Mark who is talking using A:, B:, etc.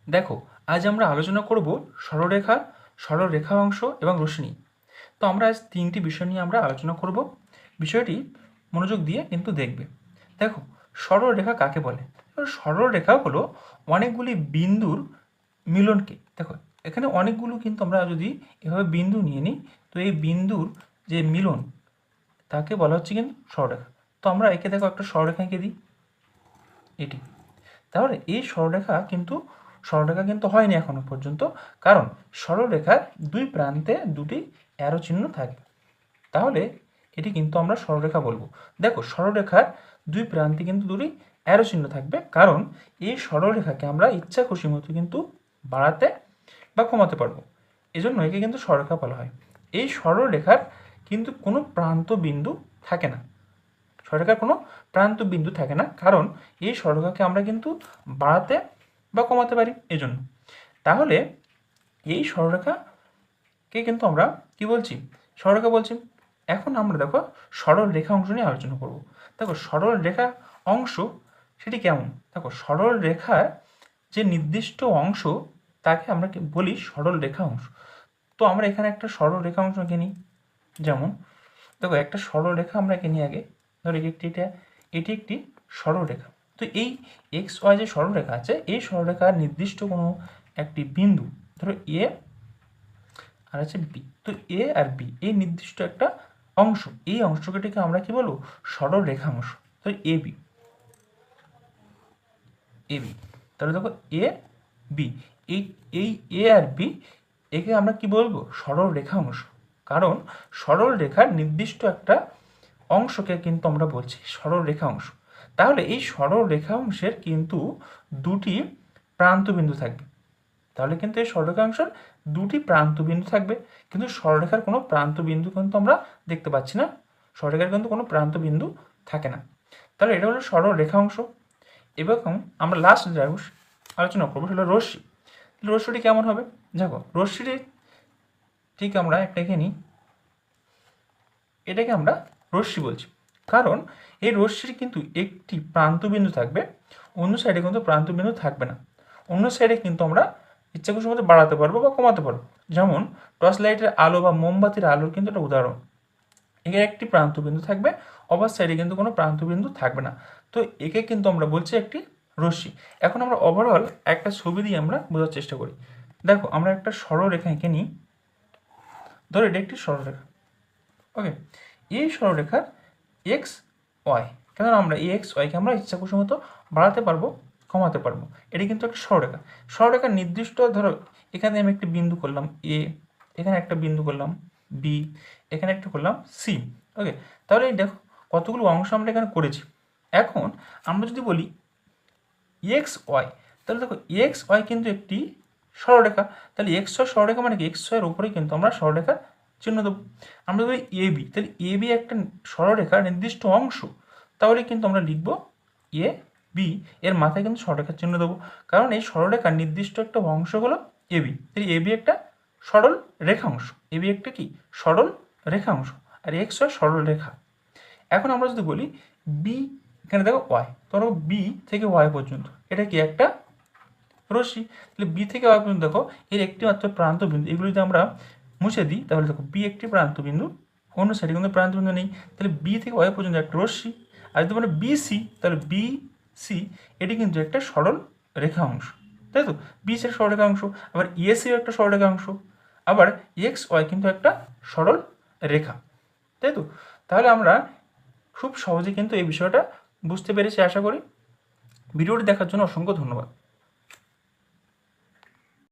A: দেখো, আজ আমরা আলোচনা করব সরলরেখা, সরলরেখা অংশ এবং রশ্মি। তো আমরা আজ তিনটি বিষয় নিয়ে আমরা আলোচনা করব। বিষয়টি মনোযোগ দিয়ে কিন্তু দেখবে। দেখো, সরলরেখা কাকে বলে? সরলরেখা হলো অনেকগুলি বিন্দুর মিলনকে, দেখো এখানে অনেকগুলো কিন্তু আমরা যদি এভাবে বিন্দু নিয়ে নিই, তো এই বিন্দুর যে মিলন তাকে বলা হচ্ছে কিন্তু সরলরেখা। তো আমরা একে দেখো একটা সরলরেখা এঁকে দিই, এটি। তাহলে এই সরলরেখা কিন্তু হয়নি এখনো পর্যন্ত, কারণ সরলরেখার দুই প্রান্তে দুটি অ্যারো চিহ্ন থাকবে। তাহলে এটি কিন্তু আমরা সরলরেখা বলবো। দেখো, সরলরেখার দুই প্রান্তে কিন্তু দুটি অ্যারো চিহ্ন থাকবে, কারণ এই সরলরেখাকে আমরা ইচ্ছা খুশি মতো কিন্তু বাড়াতে বা কমাতে পারবো। এজন্য একে কিন্তু সরলরেখা বলা হয়। এই সরলরেখার কিন্তু কোনো প্রান্ত বিন্দু থাকে না, সরলরেখার কোনো প্রান্ত বিন্দু থাকে না, কারণ এই সরলরেখাকে আমরা কিন্তু বাড়াতে বা কমাতে পারি এজন্য। তাহলে এই সরলরেখাকে কিন্তু আমরা কি বলছি? সরলরেখা বলছি। এখন আমরা দেখো সরল রেখা অংশ নিয়ে আলোচনা করব। দেখো, সরল রেখা অংশ সেটি কেমন? দেখো, সরল রেখার যে নির্দিষ্ট অংশ তাকে আমরা বলি সরল রেখা অংশ। তো আমরা এখানে একটা সরল রেখা অংশ এঁকে নিই। যেমন দেখো, একটা সরল রেখা আমরা এঁকে নিই আগে। ধরো এটি একটি সরল রেখা। তো এই এক্স ওয়াই যে সরল রেখা আছে, এই সরলরেখার নির্দিষ্ট কোনো একটি বিন্দু, ধরো এ আর আছে বি, তো এ আর বি এই নির্দিষ্ট একটা অংশ, এই অংশটিকে আমরা কি বলবো? সরল রেখা অংশ। তো এ বি, তাহলে দেখো এ বি, এই এই এ আর বি একে আমরা কি বলবো? সরল রেখা অংশ। কারণ সরল রেখার নির্দিষ্ট একটা অংশকে কিন্তু আমরা বলছি সরল রেখা অংশ। তাহলে এই সরল রেখা অংশের কিন্তু দুটি প্রান্ত বিন্দু থাকবে। তাহলে কিন্তু এই সরলরেখা অংশের দুটি প্রান্ত বিন্দু থাকবে, কিন্তু সরলরেখার কোনো প্রান্ত বিন্দু কিন্তু আমরা দেখতে পাচ্ছি না। সরলরেখার কিন্তু কোনো প্রান্ত বিন্দু থাকে না। তাহলে এটা হলো সরল রেখা অংশ। এবং আমরা লাস্ট আলোচনা করবো সেটা রশ্মি। রশ্মিটি কেমন হবে? দেখো, রশ্মিটি ঠিক আমরা একটা এঁকে নিই, এটাকে আমরা রশ্মি বলছি, কারণ এই রশ্মির কিন্তু একটি প্রান্তবিন্দু থাকবে, অন্য সাইডে কিন্তু প্রান্তবিন্দু থাকবে না। অন্য সাইডে কিন্তু আমরা ইচ্ছা খুশি মতো বাড়াতে পারবো বা কমাতে পারবো। যেমন টর্চ লাইটের আলো বা মোমবাতির আলোর কিন্তু একটা উদাহরণ। এখানে একটি প্রান্তবিন্দু থাকবে, অপর সাইডে কিন্তু কোনো প্রান্তবিন্দু থাকবে না। তো একে কিন্তু আমরা বলছি একটি রশ্মি। এখন আমরা ওভারঅল একটা ছবি দিয়ে আমরা বোঝার চেষ্টা করি। দেখো, আমরা একটা সরলরেখা এঁকে নিই। ধরো এটা একটি সরলরেখা, ওকে। এই সরলরেখার এক্স ওয়াই, কেন আমরা এই এক্স ওয়াইকে আমরা ইচ্ছা খুশি মতো বাড়াতে পারবো, কমাতে পারবো। এটি কিন্তু একটা সরলরেখা। সরলরেখার নির্দিষ্ট, ধরো এখানে আমি একটা বিন্দু করলাম এ, এখানে একটা বিন্দু করলাম বি, এখানে একটা করলাম সি, ওকে। তাহলে এই দেখো কতগুলো অংশ আমরা এখানে করেছি। এখন আমরা যদি বলি এক্স ওয়াই, তাহলে দেখো এক্স ওয়াই কিন্তু একটি সরলরেখা। তাহলে এক্স ওয়াই সরলরেখা মানে কি? এক্স ওয়াইয়ের উপরে কিন্তু আমরা সরলরেখার চিহ্ন দেবো। আমরা যদি এ বি, তাহলে এ বি একটা সরলরেখার নির্দিষ্ট অংশ, তাহলে কিন্তু আমরা লিখব এ বি, এর মাথায় কিন্তু সরলরেখার চিহ্ন দেবো, কারণ এই সরলরেখার নির্দিষ্ট একটা অংশ হলো এ বি। তাহলে এ বি একটা সরল রেখাংশ, এ বি একটা কি? সরল রেখাংশ। আর এক্স ওয়াই সরল রেখা। এখন আমরা যদি বলি বি, এখানে দেখো ওয়াই, ধরো বি থেকে ওয়াই পর্যন্ত এটা কি? একটা রশ্মি। তাহলে বি থেকে ওয়াই পর্যন্ত দেখো এর একটি মাত্র প্রান্ত বিন্দু, এগুলো যদি আমরা মুছে দিই তাহলে দেখো বি একটি প্রান্ত বিন্দু, অন্য সাইডে কিন্তু প্রান্ত বিন্দু নেই। তাহলে বি থেকে ওয়াই পর্যন্ত একটা রশ্মি। আর যদি আমরা বি সি, তাহলে বি সি এটি কিন্তু একটা সরল রেখা অংশ, তাই তো? বি সি একটা সরলরেখা অংশ, আবার ইএসিও একটা সরলরেখা অংশ, আবার এক্স ওয়াই কিন্তু একটা সরল রেখা, তাই তো? তাহলে আমরা খুব সহজে কিন্তু এই বিষয়টা বুঝতে পেরেছি আশা করি। ভিডিওটি দেখার জন্য অসংখ্য ধন্যবাদ।